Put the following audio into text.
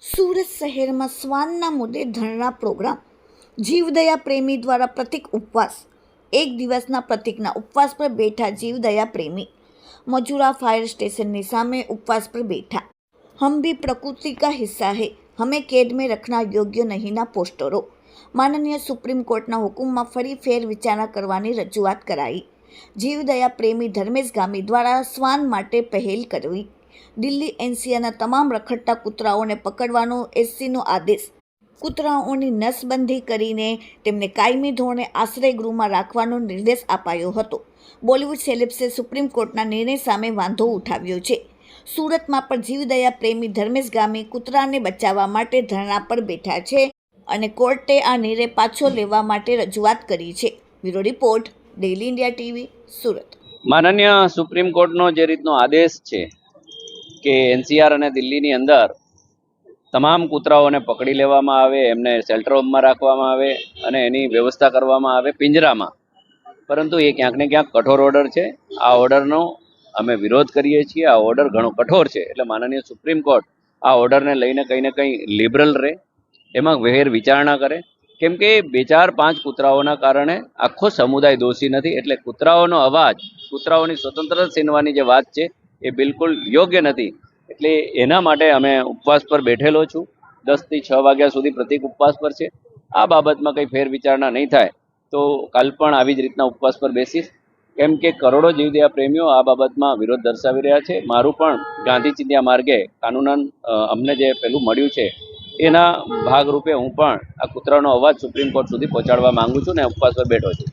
સુરત શહેરમાં શ્વાનના મુદ્દે ધરણા પ્રોગ્રામ. જીવદયા પ્રેમી દ્વારા પ્રતિક ઉપવાસ. એક દિવસના પ્રતિકના ઉપવાસ પર બેઠા જીવદયા પ્રેમી. મજૂરા ફાયર સ્ટેશનની સામે ઉપવાસ પર બેઠા. હમ ભી પ્રકૃતિ કા હિસ્સા હૈ, હमें कैद में रखना योग्य नहींના પોસ્ટરો. માનનીય સુપ્રીમ કોર્ટના હુકુમમાં ફરી ફેર વિચારણા કરવાની રજૂઆત કરાઈ. જીવદયા પ્રેમી ધર્મેશ ગામી દ્વારા શ્વાન માટે પહેલ કરવી. દિલ્હી એનસીઆરના તમામ રખડતા કૂતરાઓને પકડવાનો એસસીનો આદેશ. કૂતરાઓની નસબંધી કરીને તેમને કાયમી ધોરણે આશ્રયગૃહમાં રાખવાનો નિર્દેશ અપાયો હતો. બોલિવૂડ સેલેબ્સે સુપ્રીમ કોર્ટના નિર્ણય સામે વાંધો ઉઠાવ્યો છે. સુરતમાં પણ જીવદયા પ્રેમી ધર્મેશ ગામી કૂતરાને બચાવવા માટે ધરણા પર બેઠા છે અને કોર્ટે આ નિર્ણય પાછો લેવા માટે રજૂઆત કરી છે. Bureau report, daily India TV, Surat. માનનીય સુપ્રીમ કોર્ટનો જે રીતનો આદેશ છે કે એનસીઆર અને દિલ્હીની અંદર તમામ કૂતરાઓને પકડી લેવામાં આવે, એમને શેલ્ટર હોમમાં રાખવામાં આવે અને એની વ્યવસ્થા કરવામાં આવે પિંજરામાં, પરંતુ એ ક્યાંક ને ક્યાંક કઠોર ઓર્ડર છે. આ ઓર્ડરનો અમે વિરોધ કરીએ છીએ. આ ઓર્ડર ઘણો કઠોર છે, એટલે માનનીય સુપ્રીમ કોર્ટ આ ઓર્ડરને લઈને કંઈ ને કંઈ લિબરલ રહે, એમાં વહેર વિચારણા કરે. કેમ કે 2-4-5 કૂતરાઓના કારણે આખો સમુદાય દોષી નથી. એટલે કૂતરાઓનો અવાજ, કૂતરાઓની સ્વતંત્રતા છીનવાની જે વાત છે એ બિલકુલ યોગ્ય નથી. એટલે એના માટે અમે ઉપવાસ પર બેઠેલો છું. 10 થી 6 વાગ્યા સુધી પ્રતિક ઉપવાસ પર છે. આ બાબતમાં કંઈ ફેર વિચારણા નહીં થાય તો કાલ પણ આવી જ રીતના ઉપવાસ પર બેસીશ. કેમ કે કરોડો જીવદયા પ્રેમીઓ આ બાબતમાં વિરોધ દર્શાવી રહ્યા છે. મારું પણ ગાંધી ચિંધ્યા માર્ગે કાનૂનન અમને જે પેલું મળ્યું છે એના ભાગરૂપે હું પણ આ કૂતરાનો અવાજ સુપ્રીમ કોર્ટ સુધી પહોંચાડવા માંગુ છું ને ઉપવાસ પર બેઠો છું.